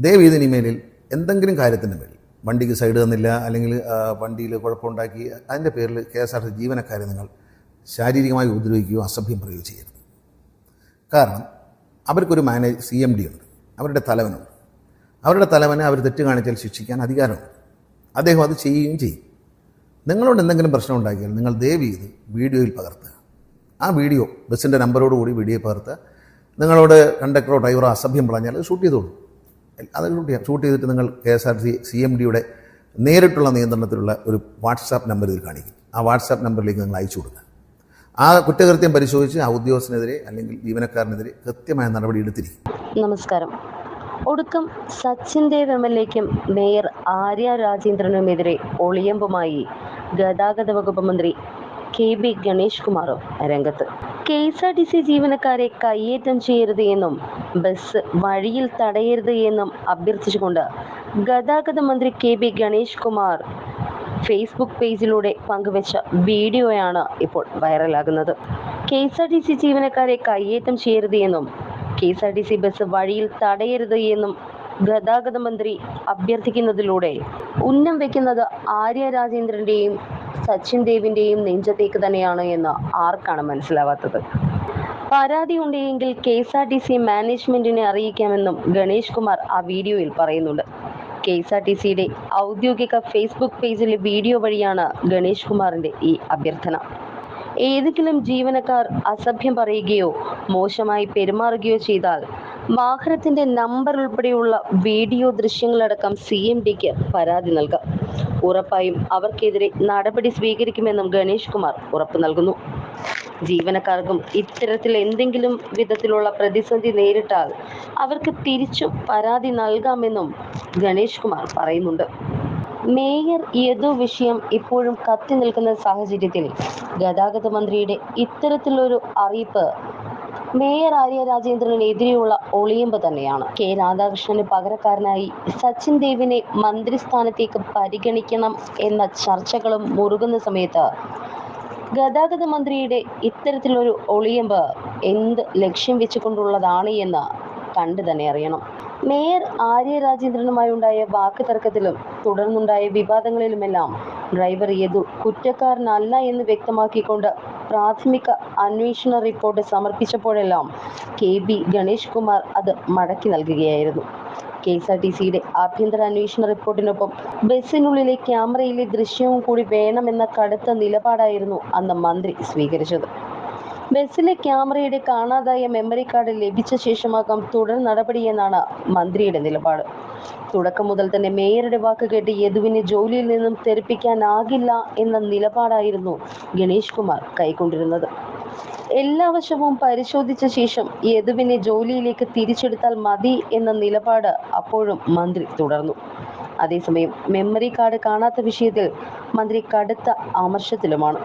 ദയവേത് ഇനിമേലിൽ എന്തെങ്കിലും കാര്യത്തിൻ്റെ മേൽ വണ്ടിക്ക് സൈഡ് തന്നില്ല, അല്ലെങ്കിൽ വണ്ടിയിൽ കുഴപ്പമുണ്ടാക്കി, അതിൻ്റെ പേരിൽ KSRTC ജീവനക്കാരെ നിങ്ങൾ ശാരീരികമായി ഉപദ്രവിക്കുകയോ അസഭ്യം പറയുകയോ ചെയ്യരുത്. കാരണം അവർക്കൊരു CMD ഉണ്ട്, അവരുടെ തലവനുണ്ട്. അവരുടെ തലവനെ അവർ തെറ്റ് കാണിച്ചാൽ ശിക്ഷിക്കാൻ അധികാരമുണ്ട്. അദ്ദേഹം അത് ചെയ്യുകയും ചെയ്യും. നിങ്ങളോട് എന്തെങ്കിലും പ്രശ്നം ഉണ്ടാക്കിയാൽ നിങ്ങൾ ദയവ് ചെയ്ത് വീഡിയോയിൽ പകർത്തുക. ആ വീഡിയോ ബസ്സിൻ്റെ നമ്പറോടുകൂടി വീഡിയോ പകർത്തുക. നിങ്ങളോട് കണ്ടക്ടറോ ഡ്രൈവറോ അസഭ്യം പറഞ്ഞാൽ അത് ഷൂട്ട് ചെയ്തോളൂ. അത് ഷൂട്ട് ചെയ്തിട്ട് നിങ്ങൾ KSRTC CMDയുടെ നേരിട്ടുള്ള നിയന്ത്രണത്തിലുള്ള ഒരു വാട്സാപ്പ് നമ്പർ ഇതിൽ കാണിക്കും. ആ വാട്സാപ്പ് നമ്പറിലേക്ക് നിങ്ങൾ അയച്ചു കൊടുക്കുക. ആ കുറ്റകൃത്യം പരിശോധിച്ച് ആ ഉദ്യോഗസ്ഥനെതിരെ അല്ലെങ്കിൽ ജീവനക്കാരനെതിരെ കൃത്യമായ നടപടി എടുത്തിരിക്കും. നമസ്കാരം. ഒടുക്കം സച്ചിൻ ദേവ് MLAയ്ക്കും മേയർ ആര്യ രാജേന്ദ്രനുമെതിരെ ഒളിയമ്പുമായി ഗതാഗത വകുപ്പ് മന്ത്രി KB ഗണേഷ് കുമാറും രംഗത്ത്. KSRTC ജീവനക്കാരെ കയ്യേറ്റം ചെയ്യരുത് എന്നും ബസ് വഴിയിൽ തടയരുത് എന്നും അഭ്യർത്ഥിച്ചുകൊണ്ട് ഗതാഗത മന്ത്രി KB ഗണേഷ് കുമാർ ഫേസ്ബുക്ക് പേജിലൂടെ പങ്കുവച്ച വീഡിയോയാണ് ഇപ്പോൾ വൈറലാകുന്നത്. KSRTC ജീവനക്കാരെ കയ്യേറ്റം ചെയ്യരുത് എന്നും KSRTC ബസ് വഴിയിൽ തടയരുത് എന്നും ഗതാഗത മന്ത്രി അഭ്യർത്ഥിക്കുന്നതിലൂടെ ഉന്നം വയ്ക്കുന്നത് ആര്യ രാജേന്ദ്രന്റെയും സച്ചിൻ ദേവിന്റെയും നെഞ്ചത്തേക്ക് തന്നെയാണ് എന്ന് ആർക്കാണ് മനസ്സിലാവാത്തത്? പരാതി ഉണ്ടെങ്കിൽ KSRTC മാനേജ്മെന്റിനെ അറിയിക്കാമെന്നും ഗണേഷ് കുമാർ ആ വീഡിയോയിൽ പറയുന്നുണ്ട്. KSRTCയുടെ ഔദ്യോഗിക ഫേസ്ബുക്ക് പേജിലെ വീഡിയോ വഴിയാണ് ഗണേഷ് കുമാറിന്റെ ഈ അഭ്യർത്ഥന. ഏതെങ്കിലും ജീവനക്കാർ അസഭ്യം പറയുകയോ മോശമായി പെരുമാറുകയോ ചെയ്താൽ വാഹനത്തിന്റെ നമ്പർ ഉൾപ്പെടെയുള്ള വീഡിയോ ദൃശ്യങ്ങളടക്കം CMDക്ക് പരാതി നൽകാം. ഉറപ്പായും അവർക്കെതിരെ നടപടി സ്വീകരിക്കുമെന്നും ഗണേഷ് കുമാർ ഉറപ്പു നൽകുന്നു. ജീവനക്കാർക്കും ഇത്തരത്തിൽ എന്തെങ്കിലും വിധത്തിലുള്ള പ്രതിസന്ധി നേരിട്ടാൽ അവർക്ക് തിരിച്ചു പരാതി നൽകാമെന്നും ഗണേഷ് കുമാർ പറയുന്നുണ്ട്. മേയർ യദു വിഷയം ഇപ്പോഴും കത്തി നിൽക്കുന്ന സാഹചര്യത്തിൽ ഗതാഗത മന്ത്രിയുടെ ഇത്തരത്തിലൊരു അറിയിപ്പ് മേയർ ആര്യ രാജേന്ദ്രനെതിരെയുള്ള ഒളിയമ്പ് തന്നെയാണ്. K രാധാകൃഷ്ണന് പകരക്കാരനായി സച്ചിൻ ദേവിനെ മന്ത്രിസ്ഥാനത്തേക്ക് പരിഗണിക്കണം എന്ന ചർച്ചകളും മുറുകുന്ന സമയത്ത് ഗതാഗത മന്ത്രിയുടെ ഇത്തരത്തിലൊരു ഒളിയമ്പ് എന്ത് ലക്ഷ്യം വെച്ചുകൊണ്ടുള്ളതാണ് എന്ന് കണ്ടു തന്നെ അറിയണം. മേയർ ആര്യ രാജേന്ദ്രനുമായി ഉണ്ടായ വാക്ക് തർക്കത്തിലും തുടർന്നുണ്ടായ വിവാദങ്ങളിലുമെല്ലാം ഡ്രൈവർ യദു കുറ്റക്കാരനല്ല എന്ന് വ്യക്തമാക്കിക്കൊണ്ട് പ്രാഥമിക അന്വേഷണ റിപ്പോർട്ട് സമർപ്പിച്ചപ്പോഴെല്ലാം KB ഗണേഷ് കുമാർ അത് മടക്കി നൽകുകയായിരുന്നു. KSRTCയുടെ ആഭ്യന്തര അന്വേഷണ റിപ്പോർട്ടിനൊപ്പം ബസ്സിനുള്ളിലെ ക്യാമറയിലെ ദൃശ്യവും കൂടി വേണമെന്ന കടുത്ത നിലപാടായിരുന്നു അന്ന് മന്ത്രി സ്വീകരിച്ചത്. ബസ്സിലെ ക്യാമറയുടെ കാണാതായ മെമ്മറി കാർഡ് ലഭിച്ച ശേഷമാകാം തുടർ നടപടിയെന്നാണ് മന്ത്രിയുടെ നിലപാട്. തുടക്കം മുതൽ തന്നെ മേയറുടെ വാക്ക് കേട്ട് യദുവിനെ ജോലിയിൽ നിന്നും തെറിപ്പിക്കാനാകില്ല എന്ന നിലപാടായിരുന്നു ഗണേഷ് കുമാർ കൈക്കൊണ്ടിരുന്നത്. എല്ലാ വശവും പരിശോധിച്ച ശേഷം യദുവിനെ ജോലിയിലേക്ക് തിരിച്ചെടുത്താൽ മതി എന്ന നിലപാട് അപ്പോഴും മന്ത്രി തുടർന്നു. അതേസമയം മെമ്മറി കാർഡ് കാണാത്ത വിഷയത്തിൽ മന്ത്രി കടുത്ത അമർഷത്തിലുമാണ്.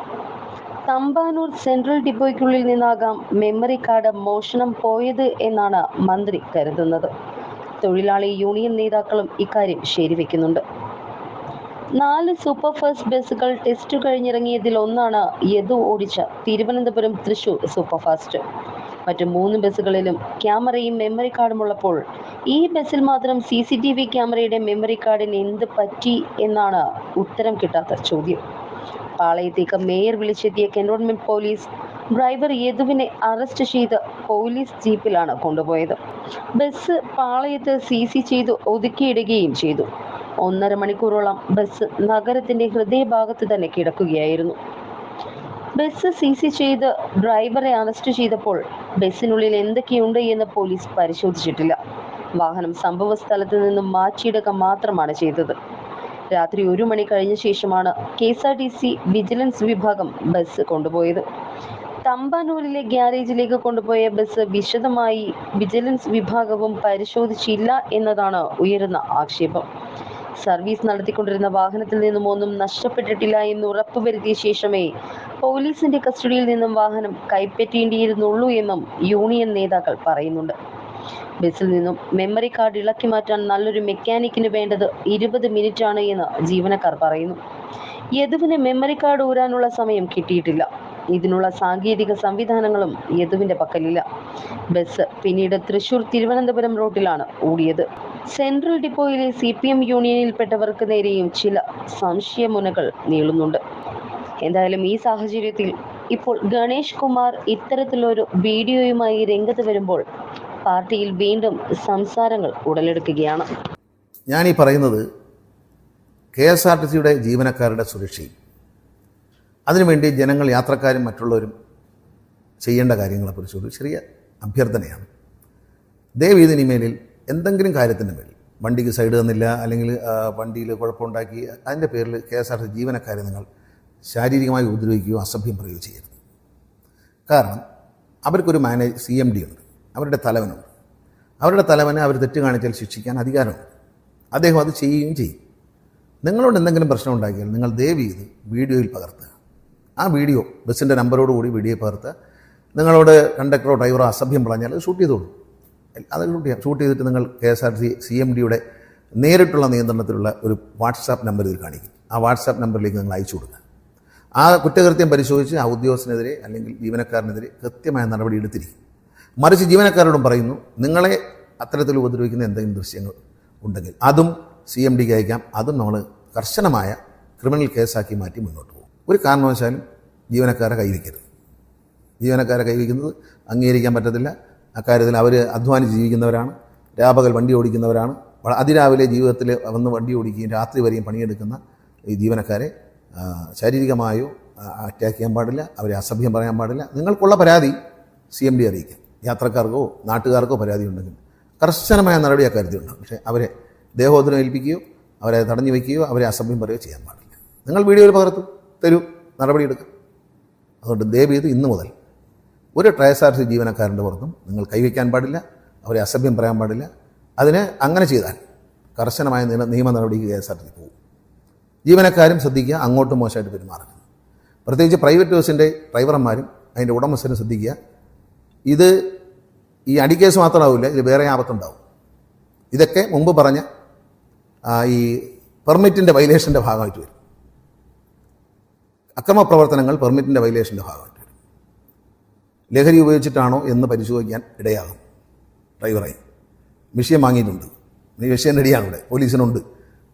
തമ്പാനൂർ സെൻട്രൽ ഡിപ്പോയ്ക്കുള്ളിൽ നിന്നാകാം മെമ്മറി കാർഡ് മോഷണം പോയത് എന്നാണ് മന്ത്രി കരുതുന്നത്. തൊഴിലാളി യൂണിയൻ നേതാക്കളും ഇക്കാര്യം ശരിവെക്കുന്നുണ്ട്. 4 സൂപ്പർ ഫാസ്റ്റ് ബസ്സുകൾ ടെസ്റ്റ് കഴിഞ്ഞിറങ്ങിയതിൽ ഒന്നാണ് യദു ഓടിച്ച തിരുവനന്തപുരം തൃശൂർ സൂപ്പർ ഫാസ്റ്റ്. മറ്റു 3 ബസ്സുകളിലും ക്യാമറയും മെമ്മറി കാർഡും ഉള്ളപ്പോൾ ഈ ബസ്സിൽ മാത്രം CCTV ക്യാമറയുടെ മെമ്മറി കാർഡിന് എന്ത് പറ്റി എന്നാണ് ഉത്തരം കിട്ടാത്ത ചോദ്യം. പാളയത്തേക്ക് മേയർ വിളിച്ചെത്തിയ കന്റോൺമെന്റ് പോലീസ് ഡ്രൈവർ യദുവിനെ അറസ്റ്റ് ചെയ്ത് പോലീസ് ജീപ്പിലാണ് കൊണ്ടുപോയത്. ബസ് പാളയത്ത് CC ചെയ്ത് ഒതുക്കിയിടുകയും ചെയ്തു. 1.5 മണിക്കൂറോളം ബസ് നഗരത്തിന്റെ ഹൃദയഭാഗത്ത് തന്നെ കിടക്കുകയായിരുന്നു. ബസ് CC ചെയ്ത് ഡ്രൈവറെ അറസ്റ്റ് ചെയ്തപ്പോൾ ബസ്സിനുള്ളിൽ എന്തൊക്കെയുണ്ട് എന്ന് പോലീസ് പരിശോധിച്ചിട്ടില്ല. വാഹനം സംഭവ സ്ഥലത്ത് നിന്നും മാറ്റിയിടുക മാത്രമാണ് ചെയ്തത്. രാത്രി 1 മണി കഴിഞ്ഞ ശേഷമാണ് KSRTC വിജിലൻസ് വിഭാഗം ബസ് കൊണ്ടുപോയത്. തമ്പാനൂരിലെ ഗ്യാരേജിലേക്ക് കൊണ്ടുപോയ ബസ് വിശദമായി വിജിലൻസ് വിഭാഗവും പരിശോധിച്ചില്ല എന്നതാണ് ഉയരുന്ന ആക്ഷേപം. സർവീസ് നടത്തിക്കൊണ്ടിരുന്ന വാഹനത്തിൽ നിന്നും ഒന്നും നഷ്ടപ്പെട്ടിട്ടില്ല എന്ന് ഉറപ്പുവരുത്തിയ ശേഷമേ പോലീസിന്റെ കസ്റ്റഡിയിൽ നിന്നും വാഹനം കൈപ്പറ്റേണ്ടിയിരുന്നുള്ളൂ എന്നും യൂണിയൻ നേതാക്കൾ പറയുന്നുണ്ട്. ബസ്സിൽ നിന്നും മെമ്മറി കാർഡ് ഇളക്കി മാറ്റാൻ നല്ലൊരു മെക്കാനിക്കിന് വേണ്ടത് 20 മിനിറ്റാണ് എന്ന് ജീവനക്കാർ പറയുന്നു. യദുവിന് മെമ്മറി കാർഡ് ഊരാനുള്ള സമയം കിട്ടിയിട്ടില്ല. ഇതിനുള്ള സാങ്കേതിക സംവിധാനങ്ങളും യദുവിന്റെ പക്കലില്ല. ബസ് പിന്നീട് തൃശൂർ തിരുവനന്തപുരം റൂട്ടിലാണ് ഓടിയത്. സെൻട്രൽ ഡിപ്പോയിലെ CPM യൂണിയനിൽപ്പെട്ടവർക്ക് നേരെയും ചില സംശയമുനകൾ നീളുന്നുണ്ട്. എന്തായാലും ഈ സാഹചര്യത്തിൽ ഇപ്പോൾ ഗണേഷ് കുമാർ ഇത്തരത്തിലൊരു വീഡിയോയുമായി രംഗത്ത് വരുമ്പോൾ പാർട്ടിയിൽ വീണ്ടും സംസാരങ്ങൾ ഉടലെടുക്കുകയാണ്. ഞാനീ പറയുന്നത് KSRTCയുടെ ജീവനക്കാരുടെ സുരക്ഷയും അതിനുവേണ്ടി ജനങ്ങൾ, യാത്രക്കാരും മറ്റുള്ളവരും ചെയ്യേണ്ട കാര്യങ്ങളെക്കുറിച്ച് ഒരു ചെറിയ അഭ്യർത്ഥനയാണ്. ദയവ് ചെയ്ത് ഇനിമേലിൽ എന്തെങ്കിലും കാര്യത്തിൻ്റെ മേൽ വണ്ടിക്ക് സൈഡ് തന്നില്ല, അല്ലെങ്കിൽ വണ്ടിയിൽ കുഴപ്പമുണ്ടാക്കി, അതിൻ്റെ പേരിൽ KSRTC ജീവനക്കാരെ നിങ്ങൾ ശാരീരികമായി ഉപദ്രവിക്കുകയോ അസഭ്യം പറയുകയോ ചെയ്യരുത്. കാരണം അവർക്കൊരു CMD ഉണ്ട്, അവരുടെ തലവനുണ്ട്. അവരുടെ തലവന് അവർ തെറ്റ് കാണിച്ചാൽ ശിക്ഷിക്കാൻ അധികാരമുണ്ട്. അദ്ദേഹം അത് ചെയ്യുകയും ചെയ്യും. നിങ്ങളോട് എന്തെങ്കിലും പ്രശ്നം ഉണ്ടാക്കിയാൽ നിങ്ങൾ ദയവ് ചെയ്ത് വീഡിയോയിൽ പകർത്തുക. ആ വീഡിയോ ബസ്സിൻ്റെ നമ്പറോടുകൂടി വീഡിയോ പകർത്തുക. നിങ്ങളോട് കണ്ടക്ടറോ ഡ്രൈവറോ അസഭ്യം പറഞ്ഞാൽ അത് ഷൂട്ട് ചെയ്തോളൂ. അത് ഷൂട്ട് ചെയ്തിട്ട് നിങ്ങൾ KSRTC CMDയുടെ നേരിട്ടുള്ള നിയന്ത്രണത്തിലുള്ള ഒരു വാട്സാപ്പ് നമ്പർ ഇതിൽ കാണിക്കും. ആ വാട്സാപ്പ് നമ്പറിലേക്ക് നിങ്ങൾ അയച്ചു കൊടുക്കുക. ആ കുറ്റകൃത്യം പരിശോധിച്ച് ആ ഉദ്യോഗസ്ഥനെതിരെ അല്ലെങ്കിൽ ജീവനക്കാരനെതിരെ കൃത്യമായ നടപടി എടുത്തിരിക്കും. മറിച്ച് ജീവനക്കാരോടും പറയുന്നു, നിങ്ങളെ അത്തരത്തിൽ ഉപദ്രവിക്കുന്ന എന്തെങ്കിലും ദൃശ്യങ്ങൾ ഉണ്ടെങ്കിൽ അതും CMDക്ക് അയക്കാം. അതും നമ്മൾ കർശനമായ ക്രിമിനൽ കേസാക്കി മാറ്റി മുന്നോട്ട് പോകും. ഒരു കാരണവശാലും ജീവനക്കാരെ കൈവയ്ക്കരുത്. ജീവനക്കാരെ കൈവയ്ക്കുന്നത് അംഗീകരിക്കാൻ പറ്റത്തില്ല. അക്കാര്യത്തിൽ അവർ അധ്വാനിച്ച് ജീവിക്കുന്നവരാണ്, രാപകൽ വണ്ടി ഓടിക്കുന്നവരാണ്. അതിരാവിലെ ജീവിതത്തിൽ വന്ന് വണ്ടി ഓടിക്കുകയും രാത്രി വരെയും പണിയെടുക്കുന്ന ഈ ജീവനക്കാരെ ശാരീരികമായോ അറ്റാക്ക് ചെയ്യാൻ പാടില്ല, അവരെ അസഭ്യം പറയാൻ പാടില്ല. നിങ്ങൾക്കുള്ള പരാതി CMD അറിയിക്കാം. യാത്രക്കാർക്കോ നാട്ടുകാർക്കോ പരാതി ഉണ്ടെങ്കിൽ കർശനമായ നടപടി അക്കാര്യത്തിലുണ്ട്. പക്ഷേ അവരെ ദേഹോദരം ഏൽപ്പിക്കുകയോ അവരെ തടഞ്ഞു വയ്ക്കുകയോ അവരെ അസഭ്യം പറയുകയോ ചെയ്യാൻ പാടില്ല. നിങ്ങൾ വീഡിയോയിൽ പകർത്തു തരൂ, നടപടിയെടുക്കും. അതുകൊണ്ട് ദയവ് ചെയ്ത് ഇന്ന് മുതൽ ഒരു KSRTC ജീവനക്കാരൻ്റെ പുറത്തും നിങ്ങൾ കൈവയ്ക്കാൻ പാടില്ല, അവരെ അസഭ്യം പറയാൻ പാടില്ല. അതിന് അങ്ങനെ ചെയ്താൽ കർശനമായ നിയമ നടപടിക്ക് KSRTC പോകും. ജീവനക്കാരും ശ്രദ്ധിക്കുക, അങ്ങോട്ടും മോശമായിട്ട് പെരുമാറുക. പ്രത്യേകിച്ച് പ്രൈവറ്റ് ബസ്സിൻ്റെ ഡ്രൈവർമാരും അതിൻ്റെ ഉടമസ്ഥരും ശ്രദ്ധിക്കുക. ഇത് ഈ അടിക്കേസ് മാത്രമാവില്ല, ഇതിൽ വേറെ ആപത്തുണ്ടാവും. ഇതൊക്കെ മുമ്പ് പറഞ്ഞ ഈ പെർമിറ്റിൻ്റെ വയലേഷൻ്റെ ഭാഗമായിട്ട് വരും. അക്രമ പ്രവർത്തനങ്ങൾ പെർമിറ്റിൻ്റെ വയലേഷൻ്റെ ഭാഗമായിട്ട് വരും. ലഹരി ഉപയോഗിച്ചിട്ടാണോ എന്ന് പരിശോധിക്കാൻ ഇടയാകും. ഡ്രൈവറായി വിഷയം വാങ്ങിയിട്ടുണ്ട്, വിഷയം റെഡിയാണ്, ഇവിടെ പോലീസിനുണ്ട്,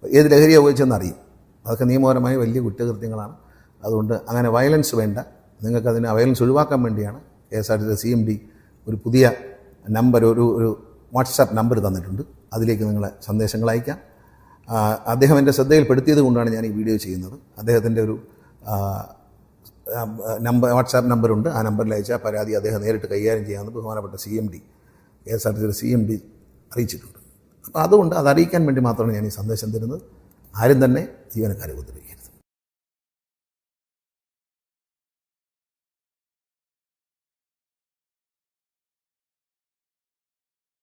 ഏത് ലഹരിയാണ് ഉപയോഗിച്ചെന്ന് അറിയും. അതൊക്കെ നിയമപരമായ വലിയ കുറ്റകൃത്യങ്ങളാണ്. അതുകൊണ്ട് അങ്ങനെ വയലൻസ് വേണ്ട. നിങ്ങൾക്കതിന് വയലൻസ് ഒഴിവാക്കാൻ വേണ്ടിയാണ് KSRTC CMD ഒരു പുതിയ നമ്പർ, ഒരു വാട്സാപ്പ് നമ്പർ തന്നിട്ടുണ്ട്. അതിലേക്ക് നിങ്ങളെ സന്ദേശങ്ങൾ അയക്കാം. അദ്ദേഹം എൻ്റെ ശ്രദ്ധയിൽപ്പെടുത്തിയത് കൊണ്ടാണ് ഞാൻ ഈ വീഡിയോ ചെയ്യുന്നത്. അദ്ദേഹത്തിൻ്റെ ഒരു വാട്സാപ്പ് നമ്പറുണ്ട്. ആ നമ്പറിൽ അയച്ചാൽ പരാതി അദ്ദേഹം നേരിട്ട് കൈകാര്യം ചെയ്യാമെന്ന് ബഹുമാനപ്പെട്ട KSRTC CMD അറിയിച്ചിട്ടുണ്ട്. അപ്പോൾ അതുകൊണ്ട് അത് അറിയിക്കാൻ വേണ്ടി മാത്രമാണ് ഞാൻ ഈ സന്ദേശം തരുന്നത്. ആരും തന്നെ ജീവനക്കാരെ ഉപദ്രവിക്കരുത്.